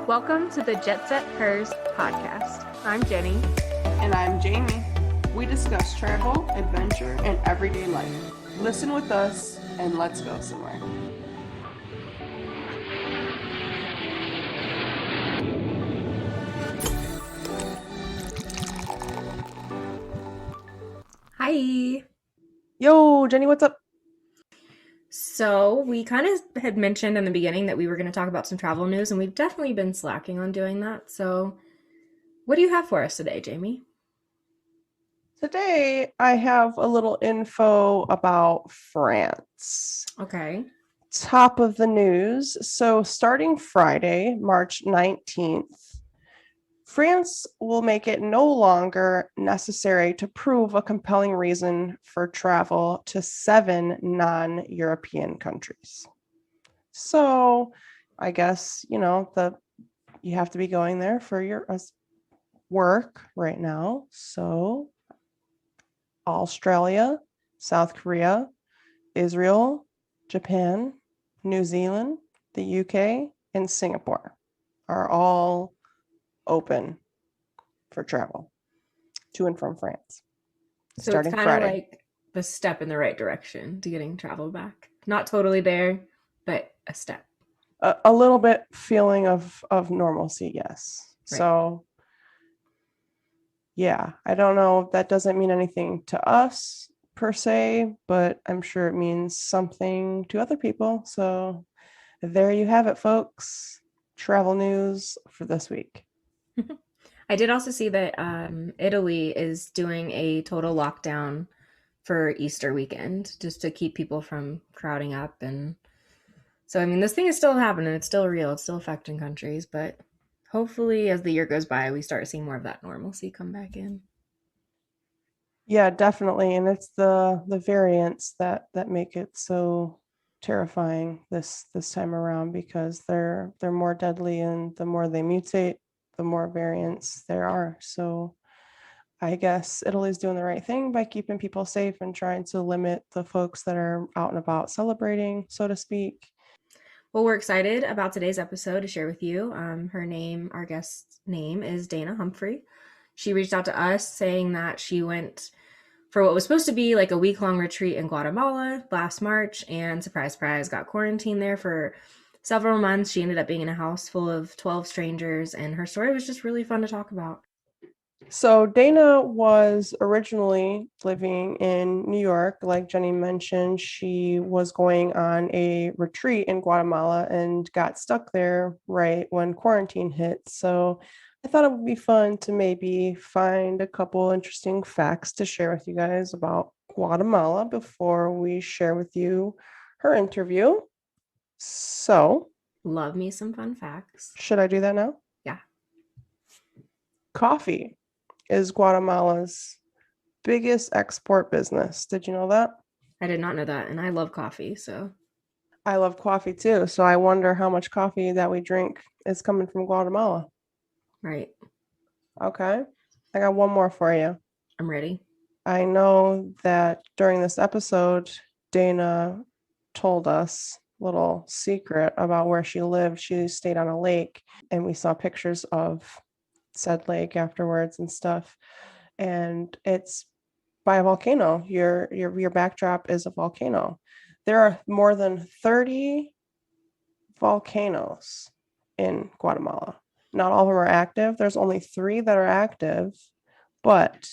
Welcome to the Jet Set Hers podcast. I'm Jenny. And I'm Jamie. We discuss travel, adventure, and everyday life. Listen with us and let's go somewhere. Hi. Yo, Jenny, what's up? So we kind of had mentioned in the beginning that we were going to talk about some travel news, and we've definitely been slacking on doing that. So what do you have for us today, Jamie? Today, I have a little info about France. Okay. Top of the news. So starting Friday, March 19th, France will make it no longer necessary to prove a compelling reason for travel to 7 non-European countries. So I guess, you have to be going there for your work right now. So Australia, South Korea, Israel, Japan, New Zealand, the UK, and Singapore are all open for travel to and from France. So Starting it's kind of Friday. like the step in the right direction to getting travel back. Not totally there, but a step. A little bit feeling of normalcy, yes. Right. So, yeah, I don't know. That doesn't mean anything to us per se, but I'm sure it means something to other people. So there you have it, folks. Travel news for this week. I did also see that Italy is doing a total lockdown for Easter weekend just to keep people from crowding up. And so, I mean, this thing is still happening. It's still real. It's still affecting countries. But hopefully, as the year goes by, we start seeing more of that normalcy come back in. Yeah, definitely. And it's the variants that make it so terrifying this time around, because they're more deadly, and the more they mutate, the more variants there are. So I guess Italy's doing the right thing by keeping people safe and trying to limit the folks that are out and about celebrating, so to speak. Well, we're excited about today's episode to share with you. Our guest's name is Dana Humphrey. She reached out to us saying that she went for what was supposed to be like a week-long retreat in Guatemala last March, and surprise, surprise, got quarantined there for several months. She ended up being in a house full of 12 strangers, and her story was just really fun to talk about. So Dana was originally living in New York. Like Jenny mentioned, she was going on a retreat in Guatemala and got stuck there right when quarantine hit. So I thought it would be fun to maybe find a couple interesting facts to share with you guys about Guatemala before we share with you her interview. So, Love me some fun facts. should I do that now? Yeah. Coffee is Guatemala's biggest export business. Did you know that? I did not know that, and I love coffee, so. I love coffee too. So I wonder how much coffee that we drink is coming from Guatemala. Right. Okay. I got one more for you. I'm ready. I know that during this episode, Dana told us a little secret about where she lived. She stayed on a lake, and we saw pictures of said lake afterwards and stuff. And it's by a volcano. Your backdrop is a volcano. There are more than 30 volcanoes in Guatemala. Not all of them are active. There's only 3 that are active, but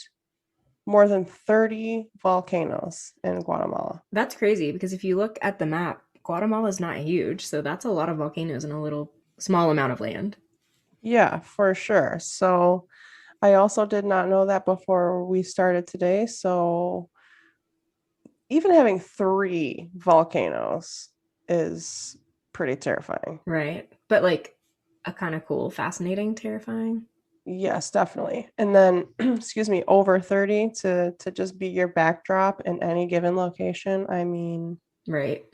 more than 30 volcanoes in Guatemala. That's crazy, because if you look at the map, Guatemala is not huge, so that's a lot of volcanoes in a little small amount of land. Yeah, for sure. So I also did not know that before we started today. So even having 3 volcanoes is pretty terrifying. Right. But like a kind of cool, fascinating, terrifying. Yes, definitely. And then, excuse me, over 30 to just be your backdrop in any given location. I mean, Right.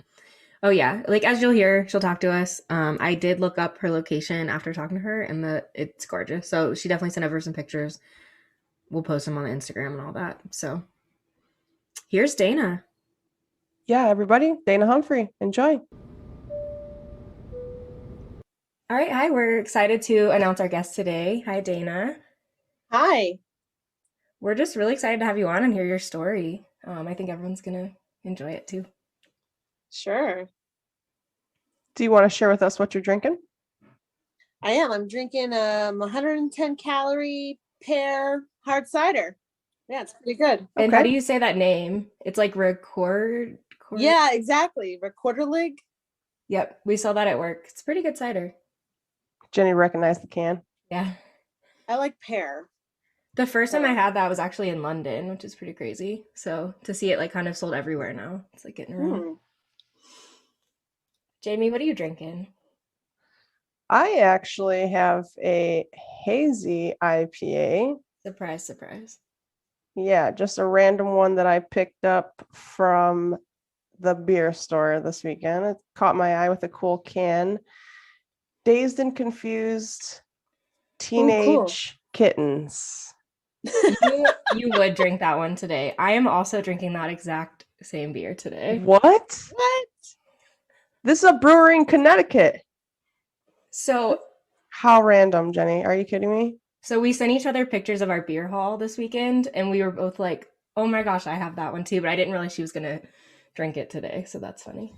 Oh yeah. Like as you'll hear, she'll talk to us. I did look up her location after talking to her, and it's gorgeous. So she definitely sent over some pictures. We'll post them on the Instagram and all that. So here's Dana. yeah, everybody, Dana Humphrey, enjoy. All right, hi, we're excited to announce our guest today. Hi, Dana. Hi. We're just really excited to have you on and hear your story. I think everyone's gonna enjoy it too. Sure. Do you want to share with us what you're drinking? I am. I'm drinking 110 calorie pear hard cider. Yeah, it's pretty good. And how Okay. do you say that name? It's like record. Yeah, exactly. Recorder lig. Yep, we saw that at work. It's pretty good cider. Jenny recognized the can. Yeah. I like pear. The first time I So, had that was actually in London, which is pretty crazy. So to see it like kind of sold everywhere now, it's like getting around. hmm. Jamie, what are you drinking? I actually have a hazy IPA. Surprise, surprise. Yeah, just a random one that I picked up from the beer store this weekend. It caught my eye with a cool can. Dazed and Confused Oh, cool. Teenage Kittens. You would drink that one today. I am also drinking that exact same beer today. What? What? This is a brewery in Connecticut. So How random, Jenny. Are you kidding me? so we sent each other pictures of our beer haul this weekend and we were both like, "Oh my gosh, I have that one too," but I didn't realize she was going to drink it today, so that's funny.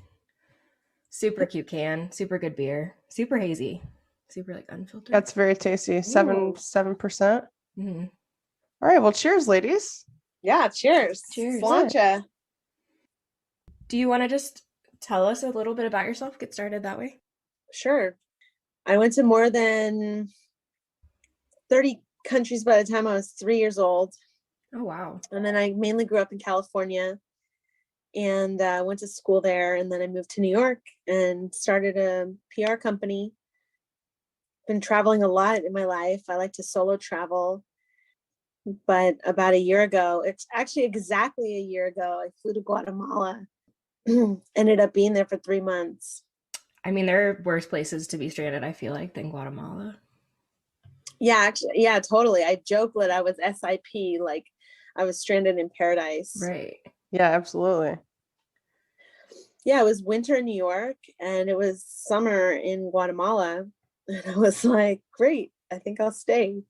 Super cute can, super good beer, super hazy, super like unfiltered. That's very tasty. Ooh. 7%. Mhm. All right. Well, cheers, ladies. Yeah, cheers. Cheers. All right. Sláinte. Do you want to just tell us a little bit about yourself? Get started that way. Sure. I went to more than 30 countries by the time I was 3 years old. Oh wow. And then I mainly grew up in California and went to school there. And then I moved to New York and started a PR company. Been traveling a lot in my life. I like to solo travel. But about a year ago, it's actually exactly a year ago, I flew to Guatemala. Ended up being there for 3 months. I mean, there are worse places to be stranded, I feel like, than Guatemala. Yeah, actually, yeah, totally. I joke that I was SIP, like I was stranded in paradise. Right. Yeah, absolutely. Yeah, it was winter in New York and it was summer in Guatemala. And I was like, great, I think I'll stay.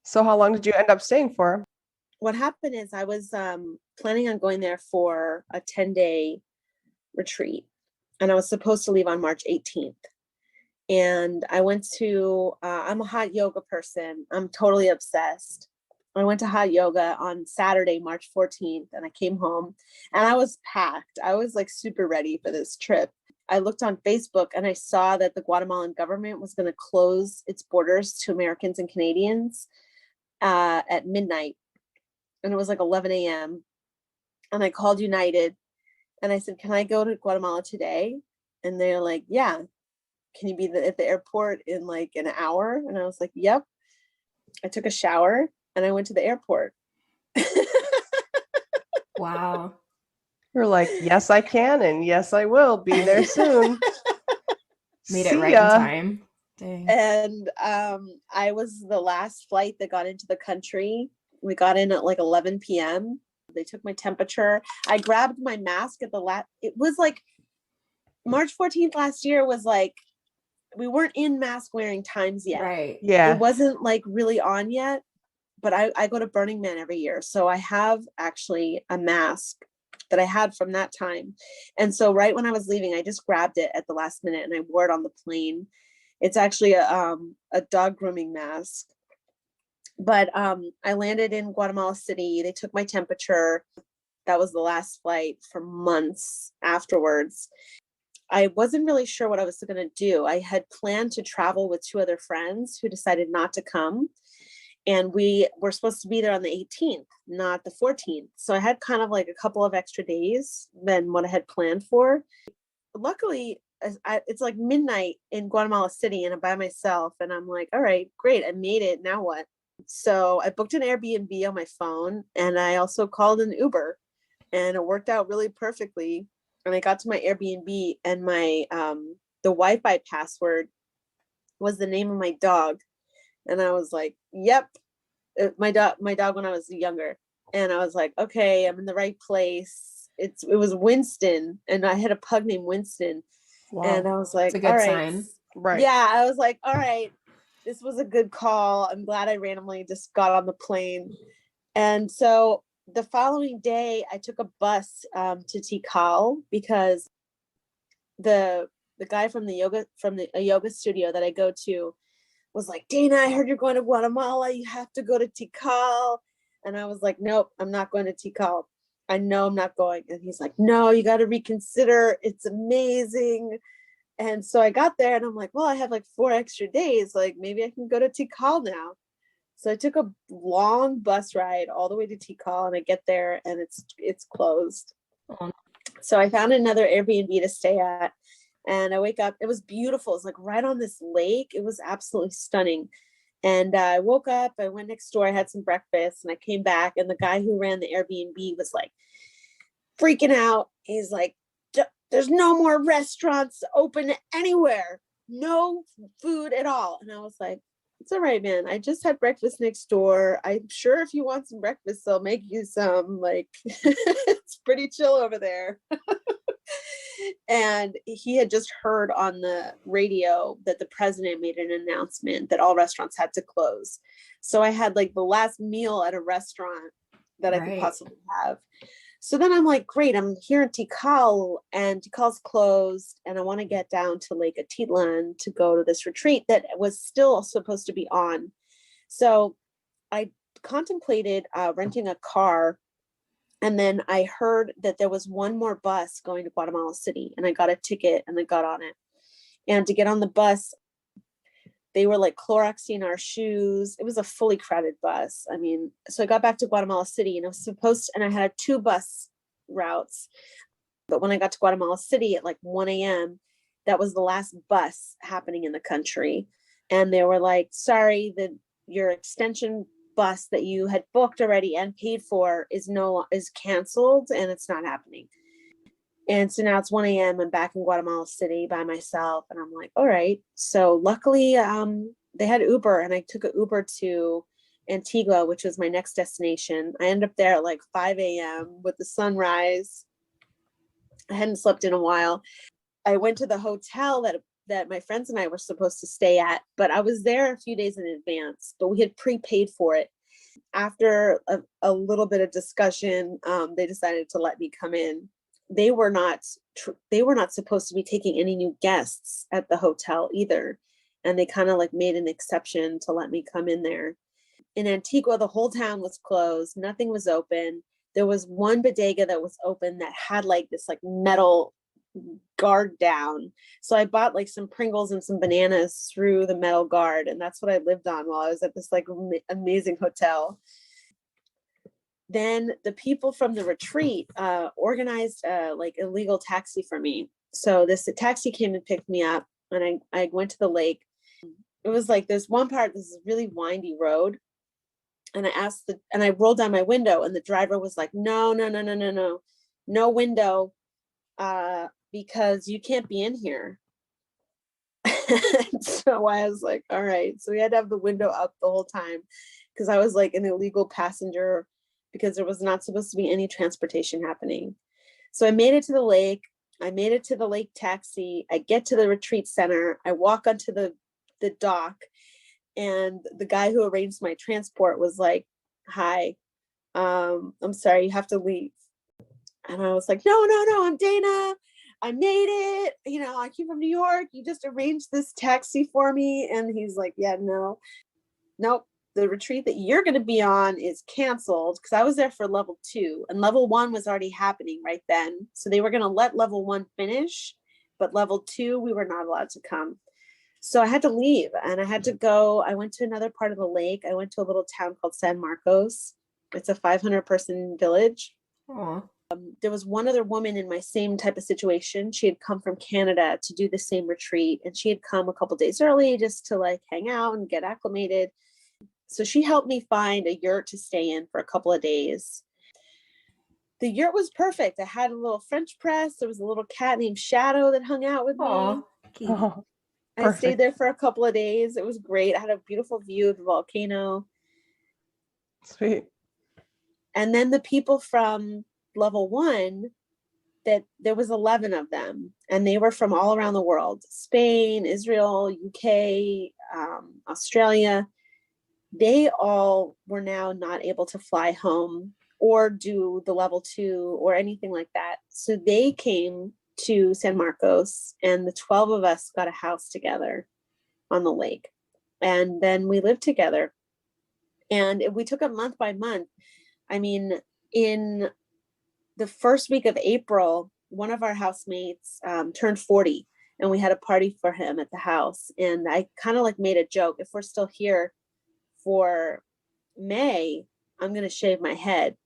So, how long did you end up staying for? What happened is I was planning on going there for a 10-day retreat. And I was supposed to leave on March 18th. And I went to, I'm a hot yoga person. I'm totally obsessed. I went to hot yoga on Saturday, March 14th, and I came home and I was packed. I was like super ready for this trip. I looked on Facebook and I saw that the Guatemalan government was going to close its borders to Americans and Canadians at midnight. And it was like 11 a.m. And I called United and I said, can I go to Guatemala today? And they're like, yeah. Can you be at the airport in like an hour? And I was like, yep. I took a shower and I went to the airport. Wow. You're like, yes, I can, and yes, I will be there soon. Made it See right in ya. time. Dang. And I was the last flight that got into the country. We got in at like 11 p.m. They took my temperature. I grabbed my mask at the last. It was like March 14th last year was like, we weren't in mask wearing times yet. Right. Yeah. It wasn't like really on yet, but I go to Burning Man every year. So I have actually a mask that I had from that time. And so right when I was leaving, I just grabbed it at the last minute and I wore it on the plane. It's actually a dog grooming mask. But I landed in Guatemala City. They took my temperature. That was the last flight for months afterwards. I wasn't really sure what I was going to do. I had planned to travel with two other friends who decided not to come. And we were supposed to be there on the 18th, not the 14th. So I had kind of like a couple of extra days than what I had planned for. Luckily, it's like midnight in Guatemala City and I'm by myself. And I'm like, all right, great. I made it. Now what? So I booked an Airbnb on my phone and I also called an Uber and it worked out really perfectly. And I got to my Airbnb and my the Wi-Fi password was the name of my dog. And I was like, yep, my dog when I was younger. And I was like, okay, I'm in the right place. It was Winston, and I had a pug named Winston. And Wow. I was It's like, a all good right. sign. Right. Yeah, I was like, all right, this was a good call. I'm glad I randomly just got on the plane. And so the following day, I took a bus to Tikal because the guy from a yoga studio that I go to was like, Dana, I heard you're going to Guatemala. You have to go to Tikal. And I was like, nope, I'm not going to Tikal. I know I'm not going. And he's like, no, you got to reconsider. It's amazing. And so I got there and I'm like, well, I have like 4 extra days. Like maybe I can go to Tikal now. So I took a long bus ride all the way to Tikal and I get there and it's closed. Oh. So I found another Airbnb to stay at. And I wake up, it was beautiful. It's like right on this lake. It was absolutely stunning. And I woke up, I went next door, I had some breakfast, and I came back. And the guy who ran the Airbnb was like freaking out. He's like, there's no more restaurants open anywhere, no food at all. And I was like, it's all right, man. I just had breakfast next door. I'm sure if you want some breakfast, they'll make you some. Like, it's pretty chill over there. And he had just heard on the radio that the president made an announcement that all restaurants had to close. So I had like the last meal at a restaurant that I could possibly have. So then I'm like, great, I'm here in Tikal and Tikal's closed and I want to get down to Lake Atitlan to go to this retreat that was still supposed to be on. So I contemplated renting a car. And then I heard that there was one more bus going to Guatemala City and I got a ticket and I got on it. And to get on the bus, they were like Cloroxing our shoes. It was a fully crowded bus. I mean, so I got back to Guatemala City and it was supposed to, and I had 2 bus routes. But when I got to Guatemala City at like 1 a.m., that was the last bus happening in the country. And they were like, sorry, your extension bus that you had booked already and paid for is canceled and it's not happening. And so now it's 1 a.m. I'm back in Guatemala City by myself. And I'm like, all right. So luckily they had Uber and I took an Uber to Antigua, which was my next destination. I ended up there at like 5 a.m. with the sunrise. I hadn't slept in a while. I went to the hotel that my friends and I were supposed to stay at, but I was there a few days in advance, but we had prepaid for it. After a little bit of discussion, they decided to let me come in. They were not supposed to be taking any new guests at the hotel either. And they kind of like made an exception to let me come in there. In Antigua, the whole town was closed. Nothing was open. There was one bodega that was open that had like this like metal guard down. So I bought like some Pringles and some bananas through the metal guard. And that's what I lived on while I was at this like amazing hotel. Then the people from the retreat organized like illegal taxi for me. So this taxi came and picked me up and I went to the lake. It was like this one part, this is really windy road. And I rolled down my window and the driver was like, no window, because you can't be in here. So I was like, all right. So we had to have the window up the whole time because I was like an illegal passenger because there was not supposed to be any transportation happening. So I made it to the lake. I made it to the lake taxi. I get to the retreat center. I walk onto the dock and the guy who arranged my transport was like, hi, I'm sorry, you have to leave. And I was like, no, I'm Dana. I made it. You know, I came from New York. You just arranged this taxi for me. And he's like, yeah, nope. The retreat that you're going to be on is canceled because I was there for level 2 and level 1 was already happening right then. So they were going to let level 1 finish, but level 2, we were not allowed to come. So I had to leave and I had to go. I went to another part of the lake. I went to a little town called San Marcos. It's a 500-person village. Aww. There was one other woman in my same type of situation. She had come from Canada to do the same retreat and she had come a couple days early just to like hang out and get acclimated. So she helped me find a yurt to stay in for a couple of days. The yurt was perfect. I had a little French press. There was a little cat named Shadow that hung out with me. Oh, I stayed there for a couple of days. It was great. I had a beautiful view of the volcano. Sweet. And then the people from level 1, that there was 11 of them, and they were from all around the world: Spain, Israel, UK, Australia. They all were now not able to fly home or do the level 2 or anything like that. So they came to San Marcos, and the 12 of us got a house together on the lake. And then we lived together. And we took it month by month. I mean, in the first week of April, one of our housemates turned 40, and we had a party for him at the house. And I kind of like made a joke: if we're still here for May, I'm going to shave my head.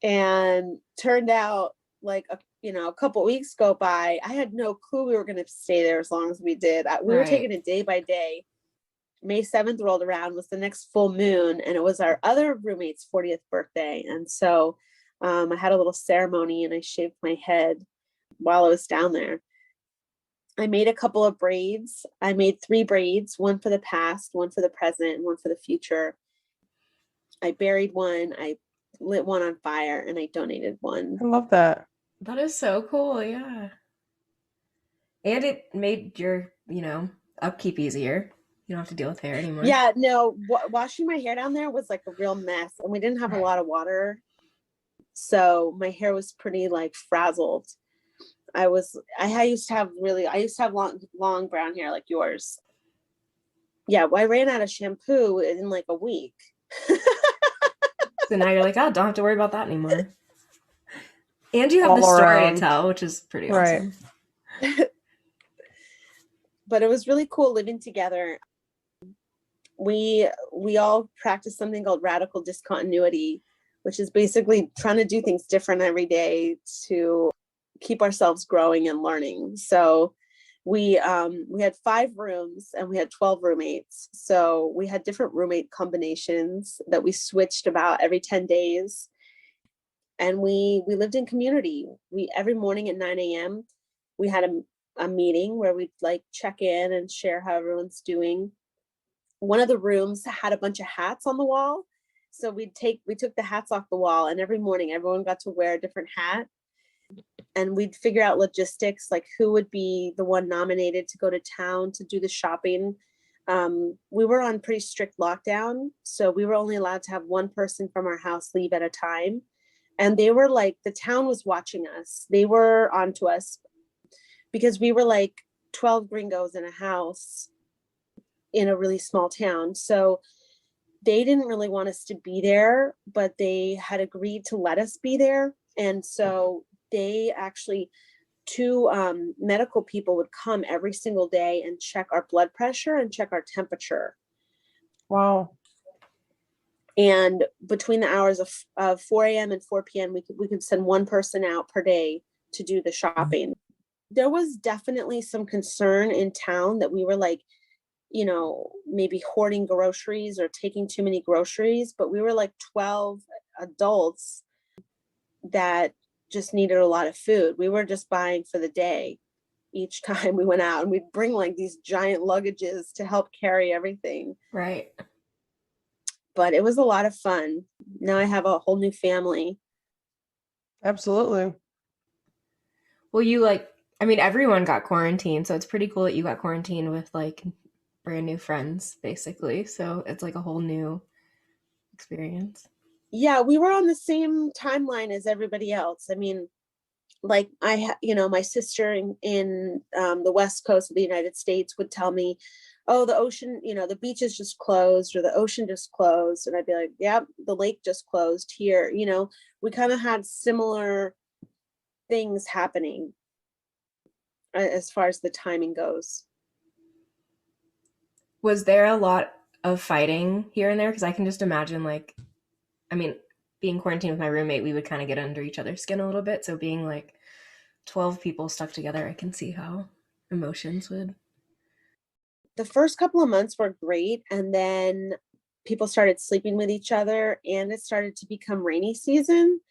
And turned out like, a couple weeks go by. I had no clue we were going to stay there as long as we did. We were taking it day by day. May 7th rolled around, was the next full moon, and it was our other roommate's 40th birthday. And so I had a little ceremony, and I shaved my head while I was down there. I made a couple of braids. I made 3 braids, one for the past, one for the present, and one for the future. I buried one, I lit one on fire, and I donated one. I love that. That is so cool, yeah. And it made your, upkeep easier. You don't have to deal with hair anymore. Yeah, no, washing my hair down there was like a real mess, and we didn't have a lot of water. So my hair was pretty like frazzled. I used to have long brown hair like yours. Yeah, well, I ran out of shampoo in like a week. So now you're like, oh, don't have to worry about that anymore. And you have All the story around. to tell, which is pretty Right. awesome. But it was really cool living together. We all practice something called radical discontinuity, which is basically trying to do things different every day to keep ourselves growing and learning. So we had 5 rooms, and we had 12 roommates. So we had different roommate combinations that we switched about every 10 days. And we lived in community. Every morning at 9 a.m. we had a meeting where we'd like check in and share how everyone's doing. One of the rooms had a bunch of hats on the wall. So we took the hats off the wall, and every morning everyone got to wear a different hat. And we'd figure out logistics, like who would be the one nominated to go to town to do the shopping. We were on pretty strict lockdown, so we were only allowed to have one person from our house leave at a time. And they were like, the town was watching us. They were onto us because we were like 12 gringos in a house in a really small town. So they didn't really want us to be there, but they had agreed to let us be there. And so they actually, 2 medical people would come every single day and check our blood pressure and check our temperature. Wow. And between the hours of 4 a.m. and 4 p.m., we could send one person out per day to do the shopping. There was definitely some concern in town that we were like, maybe hoarding groceries or taking too many groceries, but we were like 12 adults that just needed a lot of food. We were just buying for the day each time we went out, and we'd bring like these giant luggages to help carry everything. Right. But it was a lot of fun. Now I have a whole new family. Absolutely. Well, everyone got quarantined, so it's pretty cool that you got quarantined with like brand new friends, basically. So it's like a whole new experience. Yeah, we were on the same timeline as everybody else. I mean, like my sister in the West Coast of the United States would tell me, oh, the ocean, the beach is just closed, or the ocean just closed. And I'd be like, yeah, the lake just closed here. We kind of had similar things happening as far as the timing goes. Was there a lot of fighting here and there? Because I can just imagine, being quarantined with my roommate, we would kind of get under each other's skin a little bit. So being like 12 people stuck together, I can see how emotions would. The first couple of months were great, and then people started sleeping with each other, and it started to become rainy season.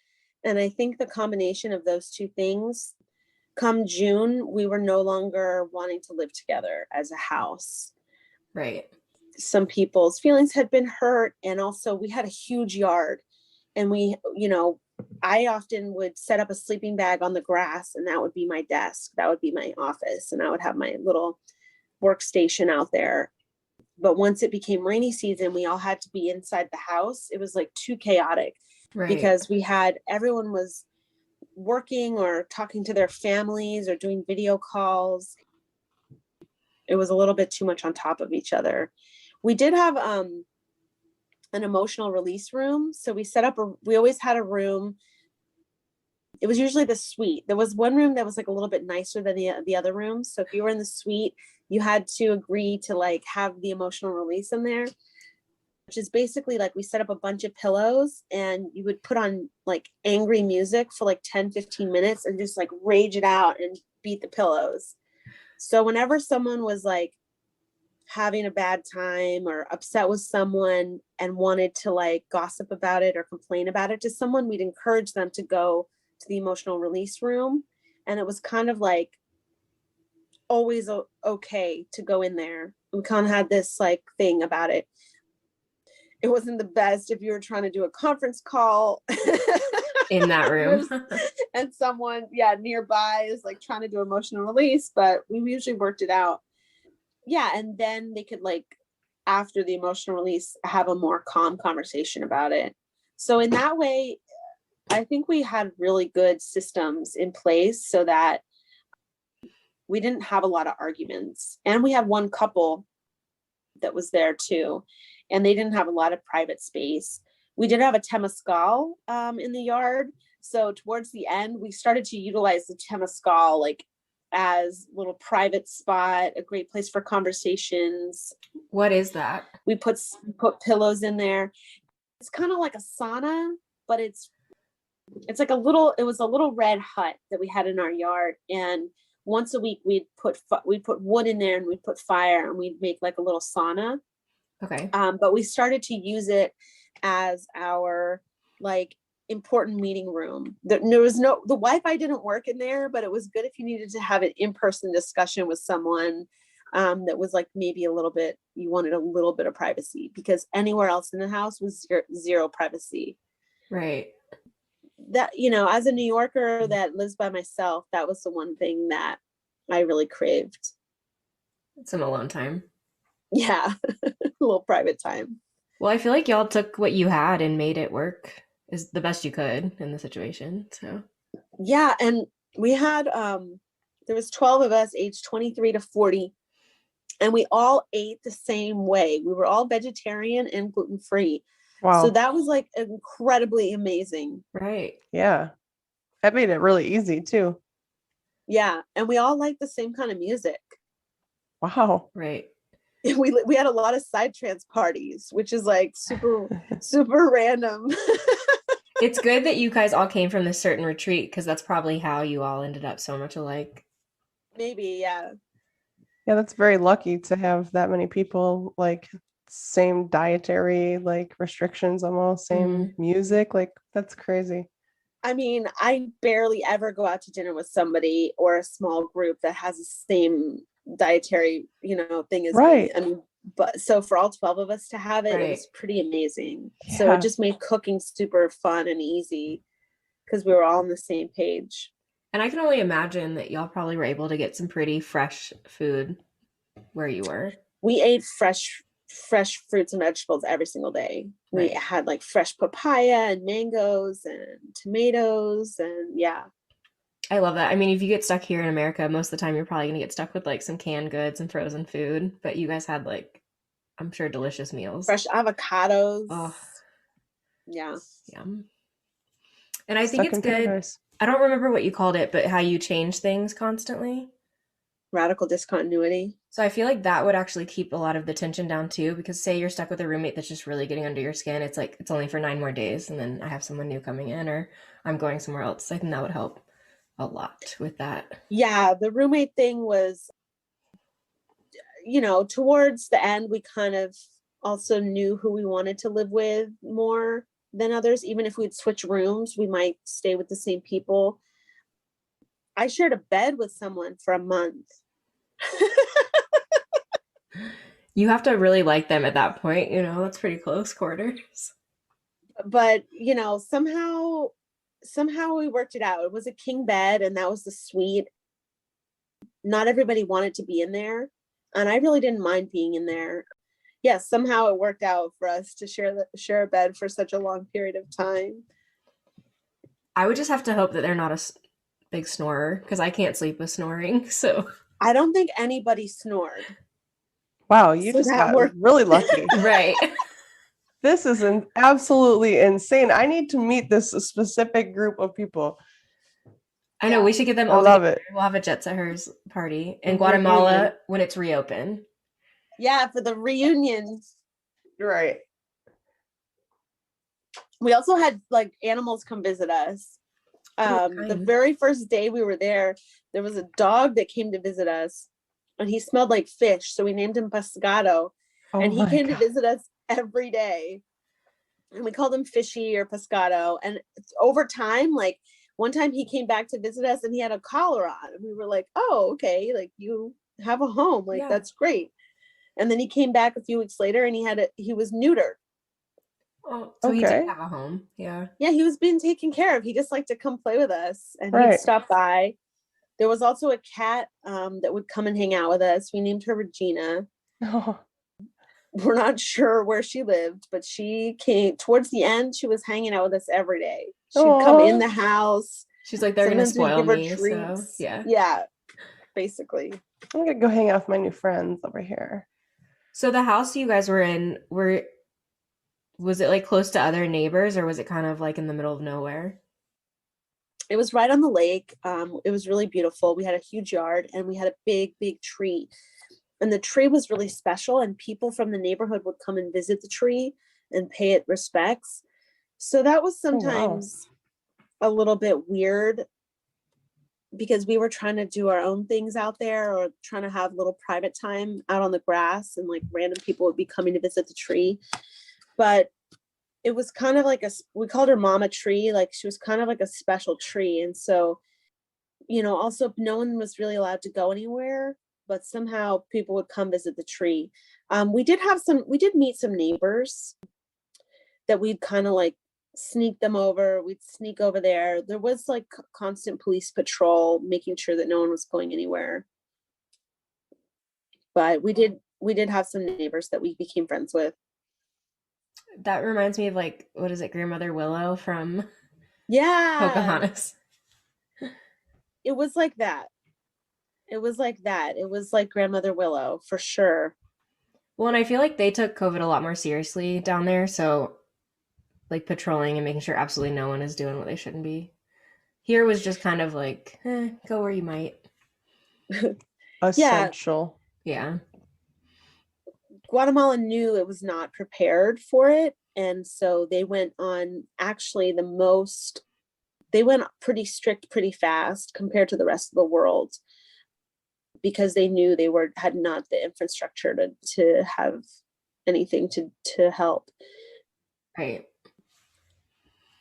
And I think the combination of those 2 things, come June, we were no longer wanting to live together as a house. Right. Some people's feelings had been hurt, and also we had a huge yard, and we I often would set up a sleeping bag on the grass, and that would be my desk. That would be my office. And I would have my little workstation out there. But once it became rainy season, we all had to be inside the house. It was like too chaotic Right. because everyone was working or talking to their families or doing video calls. It was a little bit too much on top of each other. We did have an emotional release room. So we always had a room. It was usually the suite. There was one room that was like a little bit nicer than the other rooms. So if you were in the suite, you had to agree to like have the emotional release in there, which is basically like we set up a bunch of pillows and you would put on like angry music for like 10-15 minutes and just like rage it out and beat the pillows. So whenever someone was like having a bad time or upset with someone and wanted to like gossip about it or complain about it to someone, we'd encourage them to go to the emotional release room. And it was kind of like always okay to go in there. We kind of had this like thing about it. It wasn't the best if you were trying to do a conference call In that room. and someone nearby is like trying to do emotional release, but we usually worked it out. Yeah, and then they could like after the emotional release have a more calm conversation about it. So in that way, I think we had really good systems in place so that we didn't have a lot of arguments. And we had one couple that was there too, and they didn't have a lot of private space. We did have a temescal in the yard. So towards the end, we started to utilize the temescal like as a little private spot, a great place for conversations. What is that? We put pillows in there. It's kind of like a sauna, but it's like it was a little red hut that we had in our yard. And once a week we'd put wood in there and we'd put fire and we'd make like a little sauna. Okay. But we started to use it as our like important meeting room. The Wi-Fi didn't work in there, but it was good if you needed to have an in-person discussion with someone that was like maybe you wanted a little bit of privacy, because anywhere else in the house was zero privacy. Right. That, as a New Yorker that lives by myself, that was the one thing that I really craved. Some alone time. Yeah. A little private time. Well, I feel like y'all took what you had and made it work is the best you could in the situation. So yeah, and we had there was 12 of us aged 23 to 40, and we all ate the same way. We were all vegetarian and gluten-free. Wow. So that was like incredibly amazing. right. Yeah. That made it really easy too. Yeah, and we all liked the same kind of music. Wow. Right. We had a lot of psytrance parties, which is like super random. It's good that you guys all came from this certain retreat, because that's probably how you all ended up so much alike. Maybe, yeah. Yeah, that's very lucky to have that many people, like same dietary like restrictions, almost same music. Like that's crazy. I mean, I barely ever go out to dinner with somebody or a small group that has the same dietary, thing as Right. me. I mean, but so for all 12 of us to have it, Right. it was pretty amazing. Yeah. So it just made cooking super fun and easy because we were all on the same page. And I can only imagine that y'all probably were able to get some pretty fresh food where you were. We ate fresh fruits and vegetables every single day. Right. We had like fresh papaya and mangoes and tomatoes, and yeah. I love that. I mean, if you get stuck here in America, most of the time you're probably going to get stuck with like some canned goods and frozen food. But you guys had like, I'm sure, delicious meals. Fresh avocados. Oh, yeah. yum. And I think Stuck it's in good. paradise. I don't remember what you called it, but how you change things constantly. Radical discontinuity. So I feel like that would actually keep a lot of the tension down too, because say you're stuck with a roommate that's just really getting under your skin. It's like, it's only for 9 more days and then I have someone new coming in or I'm going somewhere else. I think that would help a lot with that. Yeah, the roommate thing was, towards the end, we kind of also knew who we wanted to live with more than others. Even if we'd switch rooms, we might stay with the same people. I shared a bed with someone for a month. You have to really like them at that point, that's pretty close quarters. But, somehow somehow we worked it out. It was a king bed, and that was the suite. Not everybody wanted to be in there, and I really didn't mind being in there. Yes, somehow it worked out for us to share a bed for such a long period of time. I would just have to hope that they're not a big snorer because I can't sleep with snoring. So I don't think anybody snored. Wow, you So just that got worked. really lucky. right. This is absolutely insane. I need to meet this specific group of people. I know we should get them I all love together. it. We'll have a Jet Setters party in A Guatemala reunion. when it's reopened. Yeah, for the reunion. Right. We also had like animals come visit us. The very first day we were there was a dog that came to visit us, and he smelled like fish, so we named him Pescado. Oh And he my came God. to visit us every day, and we called him Fishy or Pescado. And over time, like one time he came back to visit us and he had a collar on, and we were like, oh, okay, like you have a home, like that's great. And then he came back a few weeks later and he was neutered. Oh, so he did have a home. Yeah. Yeah, he was being taken care of. He just liked to come play with us, and Right. he'd stop by. There was also a cat that would come and hang out with us. We named her Regina. Oh. We're not sure where she lived, but she came towards the end. She was hanging out with us every day. She'd come in the house. She's like, they're going to spoil me. Treats. So, yeah. Yeah, basically. I'm going to go hang out with my new friends over here. So the house you guys were in, was it like close to other neighbors, or was it kind of like in the middle of nowhere? It was right on the lake. It was really beautiful. We had a huge yard, and we had a big, big tree. And the tree was really special, and people from the neighborhood would come and visit the tree and pay it respects. So that was sometimes a little bit weird, because we were trying to do our own things out there, or trying to have little private time out on the grass, and like random people would be coming to visit the tree. But it was kind of like we called her Mama Tree. Like she was kind of like a special tree. And so, also no one was really allowed to go anywhere, but somehow people would come visit the tree. We did meet some neighbors that we'd kind of like sneak them over. We'd sneak over there. There was like constant police patrol, making sure that no one was going anywhere. But we did have some neighbors that we became friends with. That reminds me of like, what is it, Grandmother Willow from Pocahontas. Pocahontas. It was like that. It was like Grandmother Willow for sure. Well, and I feel like they took COVID a lot more seriously down there. So like patrolling and making sure absolutely no one is doing what they shouldn't be. Here was just kind of like, go where you might. Essential. Yeah. Guatemala knew it was not prepared for it. And so they went on they went pretty strict, pretty fast compared to the rest of the world, because they knew they had not the infrastructure to have anything to help. Right.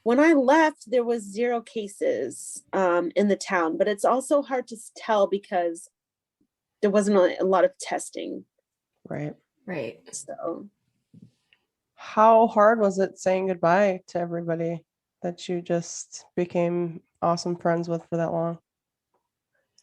When I left, there was 0 cases in the town, but it's also hard to tell because there wasn't a lot of testing. Right. So how hard was it saying goodbye to everybody that you just became awesome friends with for that long?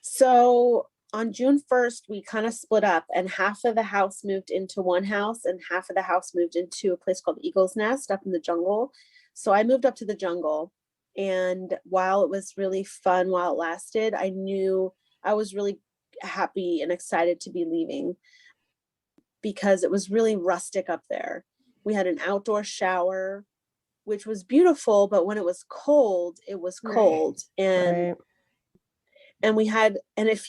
So on June 1st, we kind of split up, and half of the house moved into one house and half of the house moved into a place called Eagle's Nest up in the jungle. So I moved up to the jungle, and while it was really fun while it lasted, I knew I was really happy and excited to be leaving, because it was really rustic up there. We had an outdoor shower, which was beautiful, but when it was cold, it was cold. And we had, and if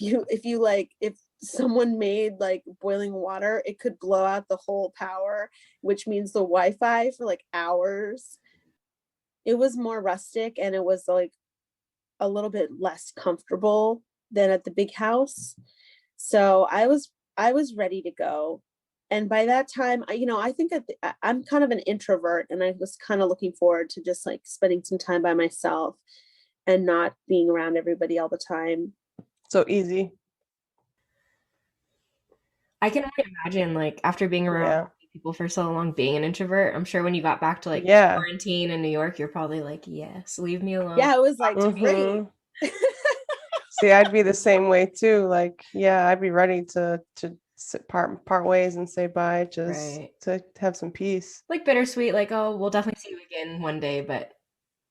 someone made like boiling water, it could blow out the whole power, which means the Wi-Fi for like hours. It was more rustic, and it was like a little bit less comfortable than at the big house. So I was ready to go. And by that time, I think I'm kind of an introvert, and I was kind of looking forward to just like spending some time by myself and not being around everybody all the time. So easy. I can only imagine, like, after being around people for so long being an introvert. I'm sure when you got back to like Yeah. quarantine in New York, you're probably like, yes, leave me alone. Yeah, it was like Talk to me. great. See, I'd be the same way too. Like, yeah, I'd be ready to part ways and say bye, just Right. to have some peace. Like bittersweet, like, oh, we'll definitely see you again one day, but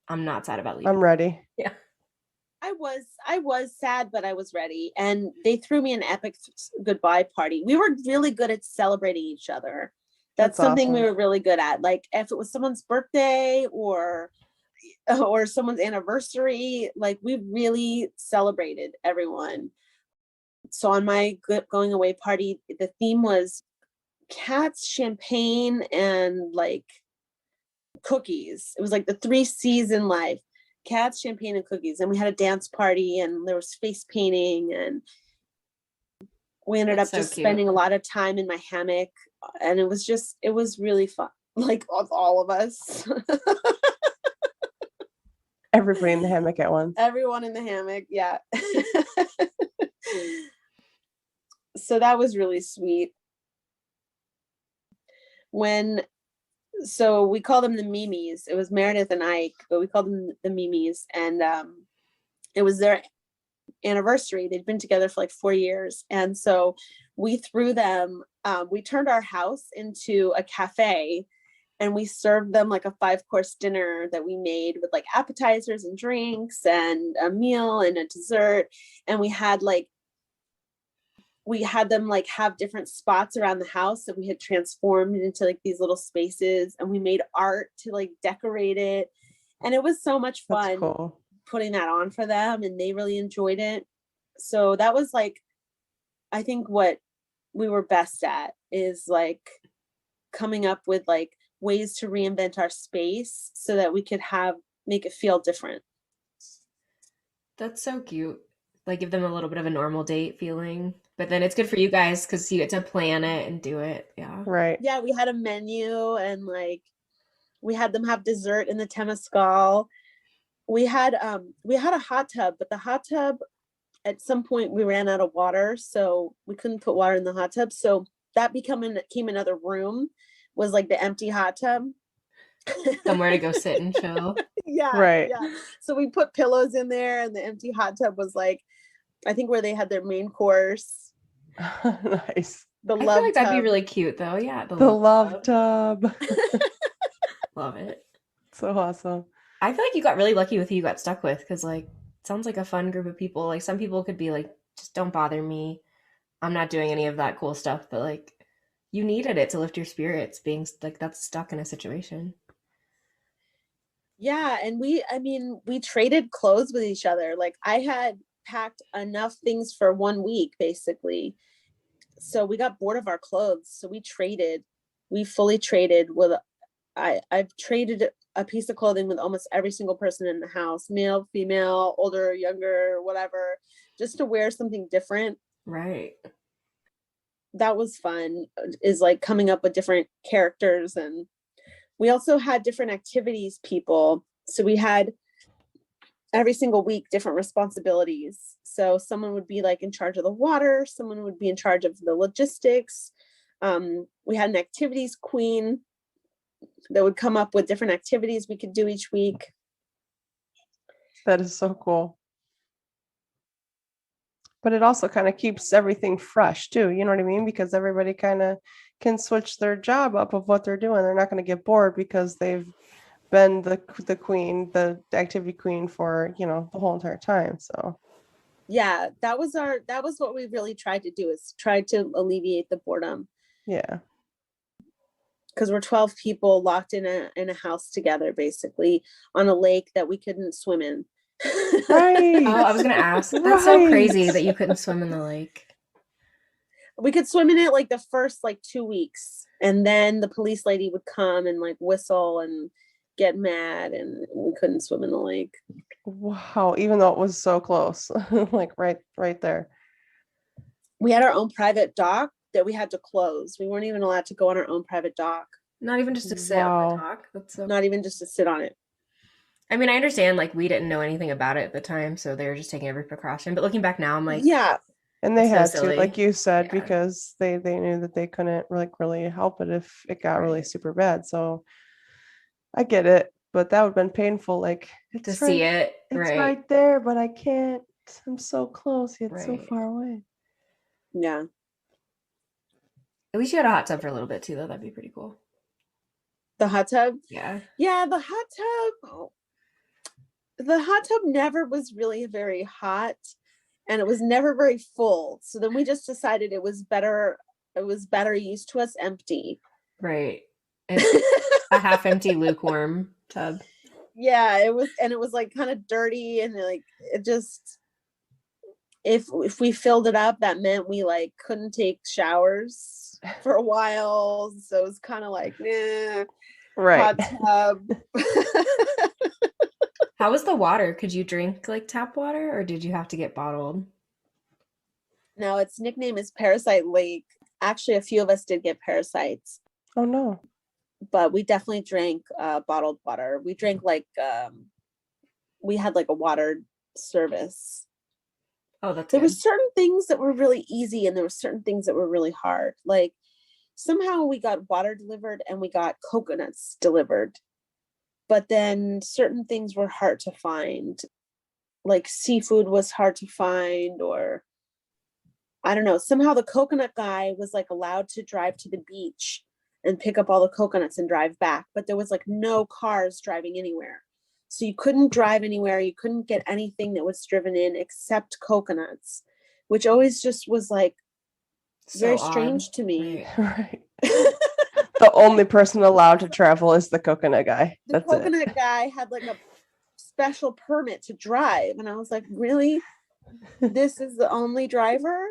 I'm not sad about leaving. I'm ready. Yeah. I was sad, but I was ready. And they threw me an epic goodbye party. We were really good at celebrating each other. That's something we awesome. were really good at. Like if it was someone's birthday or someone's anniversary, like we really celebrated everyone. So on my going away party, the theme was cats, champagne, and like cookies. It was like the 3 C's in life: cats, champagne, and cookies. And we had a dance party, and there was face painting, and we ended That's up so just cute. spending a lot of time in my hammock, and it was really fun, like of all of us. Everybody in the hammock at once. Everyone in the hammock, yeah. So that was really sweet. So we call them the Mimis. It was Meredith and Ike, but we called them the Mimis. And it was their anniversary. They'd been together for like 4 years. And so we threw them, we turned our house into a cafe, and we served them like a 5-course dinner that we made with like appetizers and drinks and a meal and a dessert. And we had them like have different spots around the house that we had transformed into like these little spaces, and we made art to like decorate it. And it was so much fun. That's cool. Putting that on for them, and they really enjoyed it. So that was like, I think what we were best at is like coming up with like ways to reinvent our space so that we could make it feel different. That's so cute. Like give them a little bit of a normal date feeling, but then it's good for you guys because you get to plan it and do it. Yeah. Right. Yeah, we had a menu, and like we had them have dessert in the Temescal. We had a hot tub, but the hot tub, at some point we ran out of water, so we couldn't put water in the hot tub. So that became another room, was like the empty hot tub. Somewhere to go sit and chill. Yeah. Right. Yeah. So we put pillows in there, and the empty hot tub was like, I think, where they had their main course. Nice. The I love feel like that'd be tub. really cute though. Yeah. The love tub. Love it. So awesome. I feel like you got really lucky with who you got stuck with because like it sounds like a fun group of people. Like some people could be like, just don't bother me. I'm not doing any of that cool stuff, but like you needed it to lift your spirits being like that's stuck in a situation. Yeah. And we traded clothes with each other. Like I had packed enough things for 1 week, basically. So we got bored of our clothes. So we fully traded with, I've traded a piece of clothing with almost every single person in the house, male, female, older, younger, whatever, just to wear something different. Right. That was fun, is like coming up with different characters. And we also had different activities people. So we had every single week different responsibilities. So someone would be like in charge of the water, someone would be in charge of the logistics. We had an activities queen that would come up with different activities we could do each week. That is so cool. But it also kind of keeps everything fresh too. You know what I mean? Because everybody kind of can switch their job up of what they're doing. They're not going to get bored because they've been the queen, the activity queen for, the whole entire time. So yeah, that was what we really tried to do, is try to alleviate the boredom. Yeah. Because we're 12 people locked in a house together, basically on a lake that we couldn't swim in. Right. Oh, I was gonna ask. That's so crazy that you couldn't swim in the lake. We could swim in it like the first like 2 weeks, and then the police lady would come and like whistle and get mad, and we couldn't swim in the lake. Wow, even though it was so close. Like right there. We had our own private dock that we had to close. We weren't even allowed to go on our own private dock. Not even just to sit on the dock. That's so Not even just to sit on it. I mean, I understand like we didn't know anything about it at the time, so they were just taking every precaution. But looking back now, I'm like, yeah. And they It's so had to, like silly. you said, Yeah. because they knew that they couldn't like really help it if it got really Right. super bad. So I get it, but that would have been painful. Like To see it. it's Right. right there, but I can't. I'm so close yet so Right. far away. Yeah. At least you had a hot tub for a little bit too, though. That'd be pretty cool. The hot tub. Yeah. Yeah, the hot tub. Oh, the hot tub never was really very hot, and it was never very full. So then we just decided it was better. It was better used to us empty. Right. It's a half empty, lukewarm tub. Yeah, it was like kind of dirty, and like it just, if we filled it up, that meant we like couldn't take showers for a while. So it was kind of like, nah, Right. hot tub. How was the water? Could you drink like tap water or did you have to get bottled? Now its nickname is Parasite Lake. Actually, a few of us did get parasites, Oh no. but we definitely drank bottled water. We drank like we had like a water service. Oh, that's There were good. certain things that were really easy, and there were certain things that were really hard. Like somehow we got water delivered and we got coconuts delivered, but then certain things were hard to find. Like seafood was hard to find, or I don't know. Somehow the coconut guy was like allowed to drive to the beach and pick up all the coconuts and drive back, but there was like no cars driving anywhere. So you couldn't drive anywhere. You couldn't get anything that was driven in except coconuts, which always just was like very So odd. strange to me. Right. Right. The only person allowed to travel is the coconut guy. The That's it. coconut guy had like a special permit to drive, and I was like, really? This is the only driver?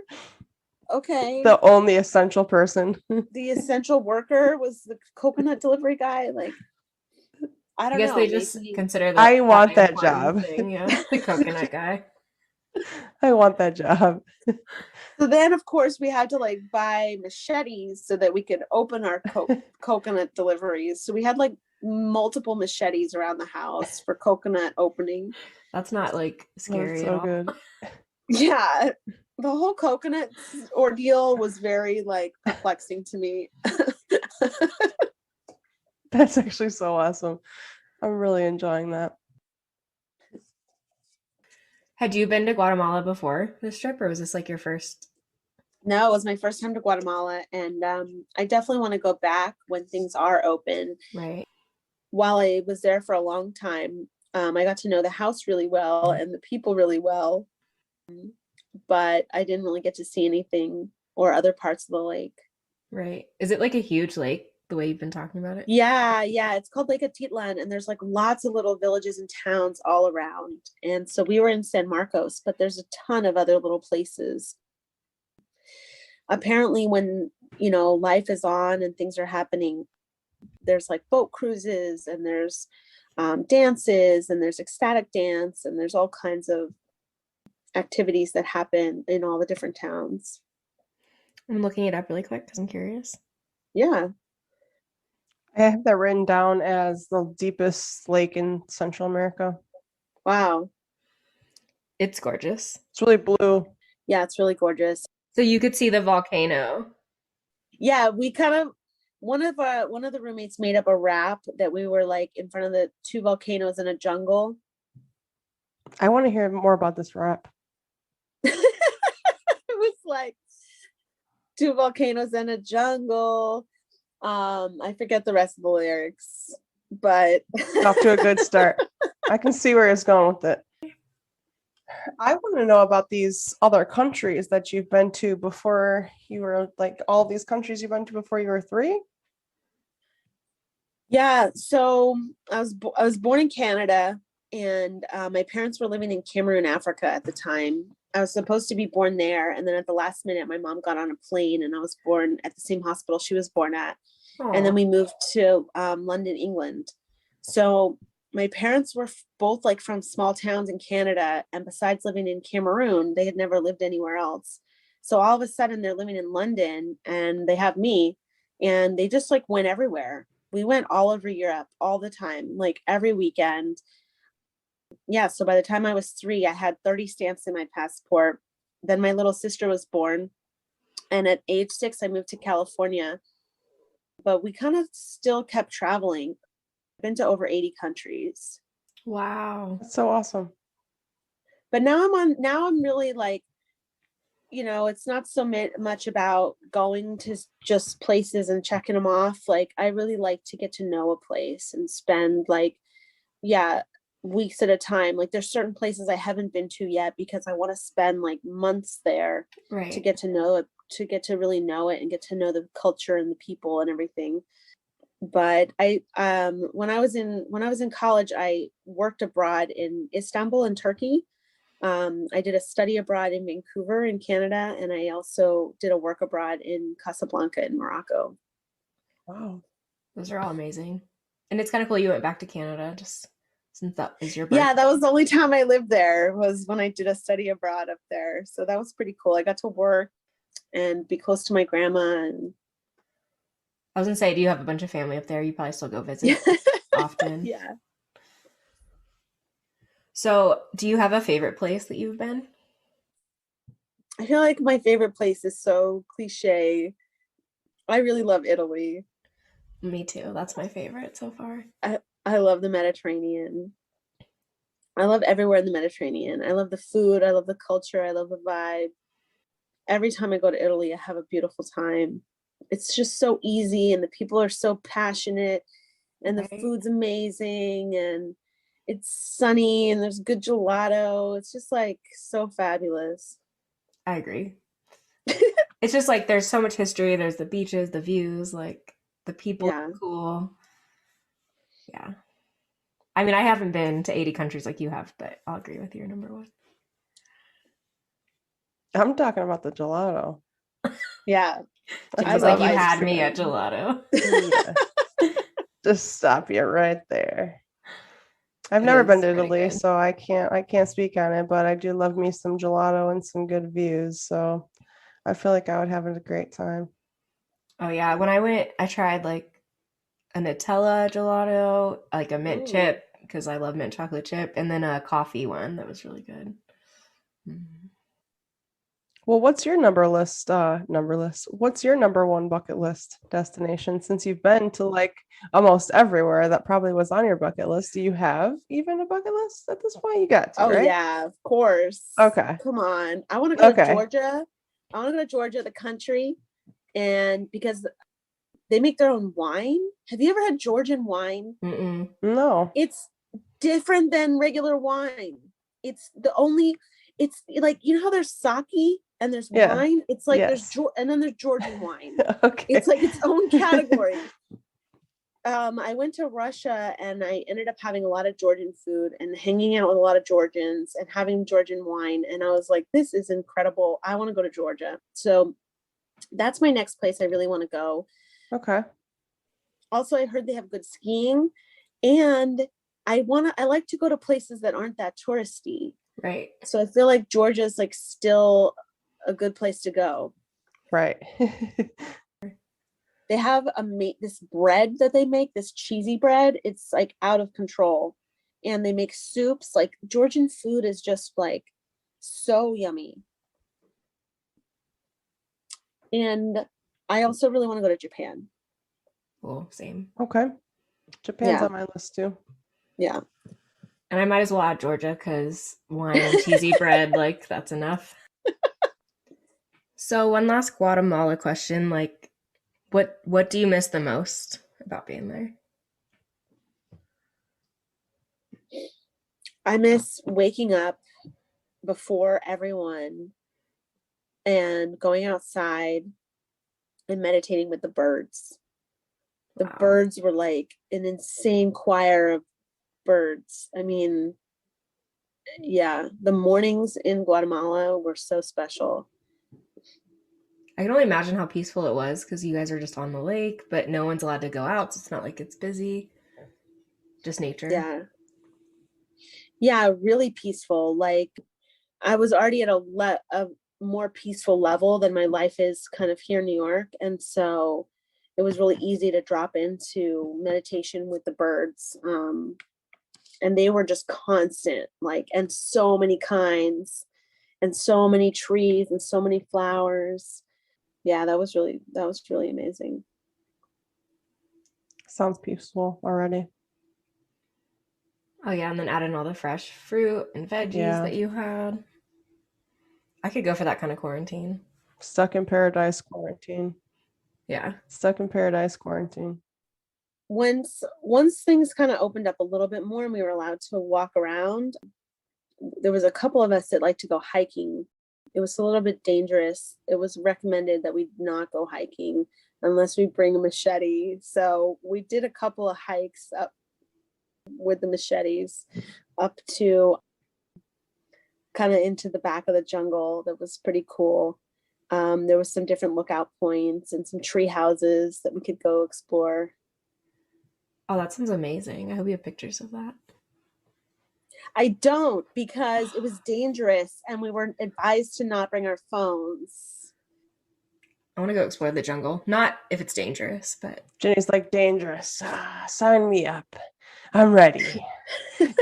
Okay. The only essential person. The essential worker was the coconut delivery guy. Like, I I don't guess know. they just Maybe. consider I want like, an that important job. thing. Yeah. The coconut guy. I want that job. So then, of course, we had to like buy machetes so that we could open our coconut deliveries. So we had like multiple machetes around the house for coconut opening. That's not like scary That's at so all. good. Yeah, the whole coconut ordeal was very like perplexing to me. That's actually so awesome. I'm really enjoying that. Had you been to Guatemala before this trip or was this like your first? No, it was my first time to Guatemala, and I definitely want to go back when things are open. Right. While I was there for a long time, I got to know the house really well and the people really well, but I didn't really get to see anything or other parts of the lake. Right. Is it like a huge lake the way you've been talking about it? Yeah, it's called Lake Atitlan, and there's like lots of little villages and towns all around. And so we were in San Marcos, but there's a ton of other little places. Apparently, when life is on and things are happening, there's like boat cruises, and there's dances, and there's ecstatic dance, and there's all kinds of activities that happen in all the different towns. I'm looking it up really quick because I'm curious. Yeah. I have that written down as the deepest lake in Central America. Wow. It's gorgeous. It's really blue. Yeah, it's really gorgeous. So you could see the volcano. Yeah, we kind of, one of the roommates made up a rap that we were like in front of the two volcanoes in a jungle. I want to hear more about this rap. It was like two volcanoes in a jungle. I forget the rest of the lyrics, but Off to a good start. I can see where it's going with it. I want to know about these other countries that you've been to before you were like all these countries you've been to before you were 3. Yeah, so I was born in Canada, and my parents were living in Cameroon, Africa at the time. I was supposed to be born there, and then at the last minute, my mom got on a plane, and I was born at the same hospital she was born at. And then we moved to London, England. So my parents were both like from small towns in Canada, and besides living in Cameroon, they had never lived anywhere else. So all of a sudden, they're living in London, and they have me, and they just like went everywhere. We went all over Europe all the time, like every weekend. Yeah, so by the time I was 3, I had 30 stamps in my passport. then my little sister was born. And at age 6, I moved to California. But we kind of still kept traveling. I've been to over 80 countries. Wow. That's so awesome. But now I'm really like, it's not so much about going to just places and checking them off. Like, I really like to get to know a place and spend weeks at a time. Like, there's certain places I haven't been to yet because I want to spend like months there to get to know it, to get to really know it and get to know the culture and the people and everything. But when I was in college, I worked abroad in Istanbul in Turkey. I did a study abroad in Vancouver in Canada, and I also did a work abroad in Casablanca in Morocco. Wow. Those are all amazing. And it's kind of cool you went back to Canada just since that is your birth. Yeah, that was the only time I lived there, was when I did a study abroad up there. So that was pretty cool. I got to work and be close to my grandma. And I was gonna say, do you have a bunch of family up there? You probably still go visit often. Yeah. So do you have a favorite place that you've been? I feel like my favorite place is so cliche. I really love Italy. Me too. That's my favorite so far. I love the Mediterranean. I love everywhere in the Mediterranean. I love the food. I love the culture. I love the vibe. Every time I go to Italy, I have a beautiful time. It's just so easy, and the people are so passionate, and the food's amazing, and it's sunny, and there's good gelato. It's just like so fabulous. I agree. It's just like there's so much history. There's the beaches, the views, like the people are cool. Yeah. I mean, I haven't been to 80 countries like you have, but I'll agree with your number one. I'm talking about the gelato. Yeah. It's like you had me at gelato. Yeah. Just stop you right there. I've never been to Italy, so I can't speak on it, but I do love me some gelato and some good views. So I feel like I would have a great time. Oh yeah. When I went, I tried like a Nutella gelato, like a mint chip, because I love mint chocolate chip, and then a coffee one that was really good. Mm-hmm. Well, what's your number list? What's your number one bucket list destination? Since you've been to like almost everywhere that probably was on your bucket list, do you have even a bucket list at this point? You got to, right? Yeah, of course. Okay. Come on. I want to go to Georgia. I want to go to Georgia, the country, and because they make their own wine. Have you ever had Georgian wine? Mm-mm. No. It's different than regular wine. It's like, how there's sake and there's wine. It's like and then there's Georgian wine. Okay. It's like its own category. I went to Russia and I ended up having a lot of Georgian food and hanging out with a lot of Georgians and having Georgian wine. And I was like, this is incredible. I want to go to Georgia. So that's my next place I really want to go. Okay. Also, I heard they have good skiing, and I like to go to places that aren't that touristy. Right. So I feel like Georgia is like still a good place to go. Right. They have this bread that they make, this cheesy bread. It's like out of control. And they make soups. Like, Georgian food is just like so yummy. And I also really want to go to Japan. Cool. Same. Okay. Japan's on my list too. Yeah. And I might as well add Georgia because wine and cheesy bread, like, that's enough. So one last Guatemala question, like, what do you miss the most about being there? I miss waking up before everyone and going outside and meditating with the birds. The birds were like an insane choir of birds. I mean, yeah, the mornings in Guatemala were so special. I can only imagine how peaceful it was because you guys are just on the lake, but no one's allowed to go out, so it's not like it's busy. Just nature. Yeah. Yeah, really peaceful. Like, I was already at a more peaceful level than my life is kind of here in New York. And so it was really easy to drop into meditation with the birds. And they were just constant, like, and so many kinds. and so many trees and so many flowers. Yeah, that was really amazing. Sounds peaceful already. Oh yeah, and then add in all the fresh fruit and veggies Yeah. that you had. I could go for that kind of quarantine. Stuck in paradise quarantine. Yeah. Stuck in paradise quarantine. Once things kind of opened up a little bit more and we were allowed to walk around, there was a couple of us that like to go hiking. It was a little bit dangerous. It was recommended that we not go hiking unless we bring a machete. So we did a couple of hikes up with the machetes up to kind of into the back of the jungle. That was pretty cool. There was some different lookout points and some tree houses that we could go explore. Oh, that sounds amazing. I hope you have pictures of that. I don't, because it was dangerous and we were advised to not bring our phones. I want to go explore the jungle. Not if it's dangerous, but Jenny's like, dangerous. Sign me up. I'm ready.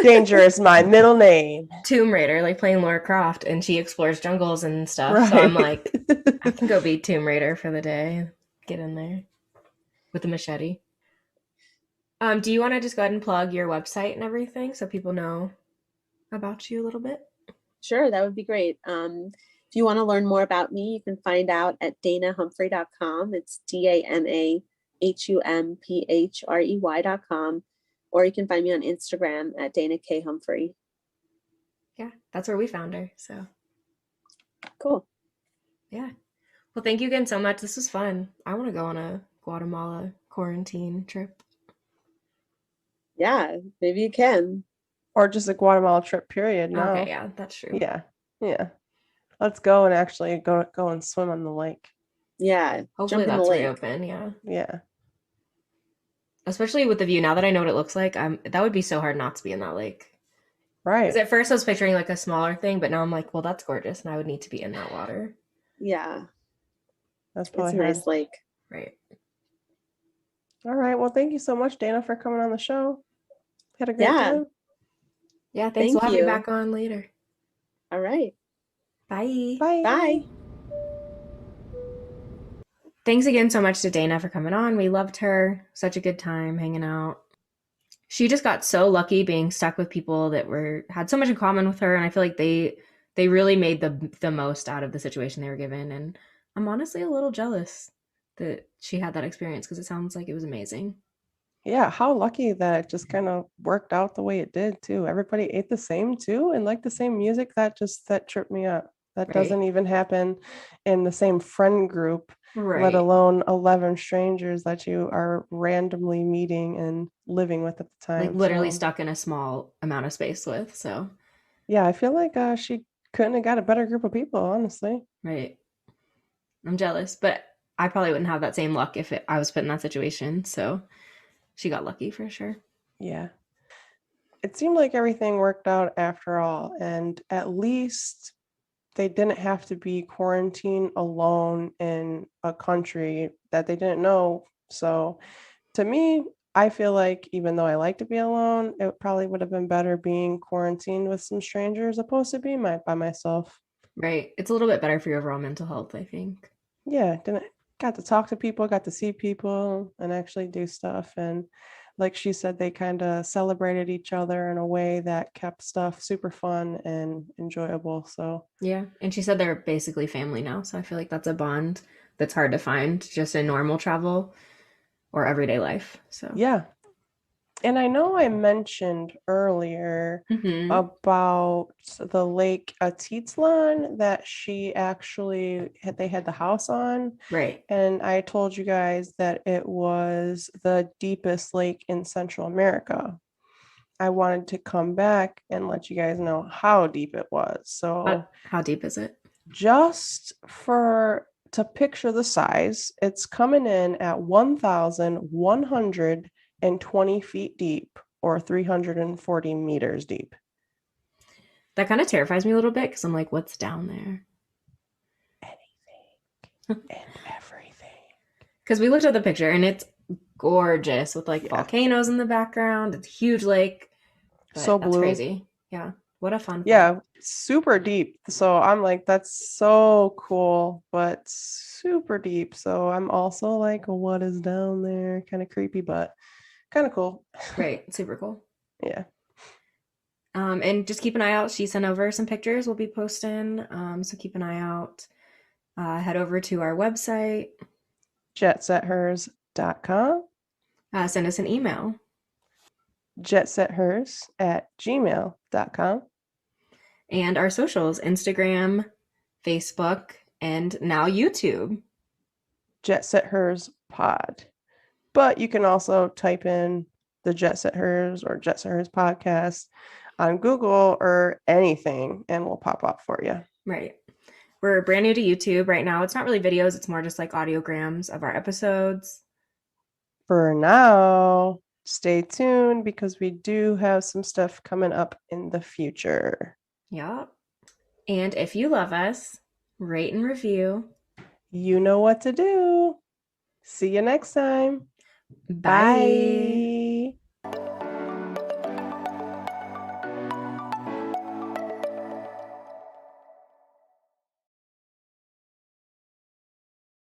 Danger is my middle name. Tomb Raider, like playing Lara Croft, and she explores jungles and stuff. Right. So I'm like, I can go be Tomb Raider for the day. Get in there with a machete. Do you want to just go ahead and plug your website and everything so people know about you a little bit? Sure, that would be great. If you want to learn more about me, you can find out at danahumphrey.com. It's DANAHUMPHREY.com. Or you can find me on Instagram at Dana K. Humphrey. Yeah, that's where we found her. So Cool. yeah. Well, thank you again so much. This was fun. I want to go on a Guatemala quarantine trip. Yeah, maybe you can. Or just a Guatemala trip, period. No. Okay, yeah, that's true. Yeah. Let's go and actually go and swim on the lake. Yeah. Hopefully jump in the that's lake. reopened. Yeah. Yeah. Especially with the view. Now that I know what it looks like, that would be so hard not to be in that lake. Right. Because at first I was picturing like a smaller thing, but now I'm like, well, that's gorgeous, and I would need to be in that water. Yeah. That's It's probably a nice lake. Right. All right. Well, thank you so much, Dana, for coming on the show. Had a great time. Yeah, thanks. Thank We'll have you. you back on later. All right. Bye. Bye. Thanks again so much to Dana for coming on. We loved her. Such a good time hanging out. She just got so lucky being stuck with people that had so much in common with her, and I feel like they really made the most out of the situation they were given, and I'm honestly a little jealous that she had that experience because it sounds like it was amazing. Yeah, how lucky that it just kind of worked out the way it did too. Everybody ate the same too and liked the same music. That tripped me up. That Right. doesn't even happen in the same friend group, Right. let alone 11 strangers that you are randomly meeting and living with at the time. Like literally stuck in a small amount of space with. So yeah, I feel like she couldn't have got a better group of people, honestly. Right. I'm jealous, but I probably wouldn't have that same luck if I was put in that situation. So she got lucky for sure. Yeah. It seemed like everything worked out after all, and at least they didn't have to be quarantined alone in a country that they didn't know. So to me, I feel like even though I like to be alone, it probably would have been better being quarantined with some strangers opposed to being by myself. Right. It's a little bit better for your overall mental health, I think. Yeah, got to talk to people, got to see people and actually do stuff. And like she said, they kind of celebrated each other in a way that kept stuff super fun and enjoyable. So yeah, and she said they're basically family now, so I feel like that's a bond that's hard to find just in normal travel or everyday life. So yeah. And I know I mentioned earlier about the lake Atitlan that they had the house on. Right. And I told you guys that it was the deepest lake in Central America. I wanted to come back and let you guys know how deep it was. So how deep is it? Just to picture the size, it's coming in at 1,120 feet deep or 340 meters deep. That kind of terrifies me a little bit because I'm like, what's down there? Anything and everything. Because we looked at the picture and it's gorgeous with like volcanoes in the background. It's a huge lake. So that's blue. crazy. Yeah. What a fun fact. Yeah. super deep. So I'm like, that's so cool, but super deep. So I'm also like, what is down there? Kind of creepy, but kind of cool. Right. Super cool. Yeah. And just keep an eye out. She sent over some pictures we'll be posting. So keep an eye out. Head over to our website. Jetsethers.com. Send us an email. Jetsethers@gmail.com. And our socials, Instagram, Facebook, and now YouTube. Jet Set Hers Pod. But you can also type in the Jet Set Hers or Jet Set Hers podcast on Google or anything, and we'll pop up for you. Right. We're brand new to YouTube right now. It's not really videos, it's more just like audiograms of our episodes. For now, stay tuned because we do have some stuff coming up in the future. Yep. And if you love us, rate and review. You know what to do. See you next time. Bye. Bye.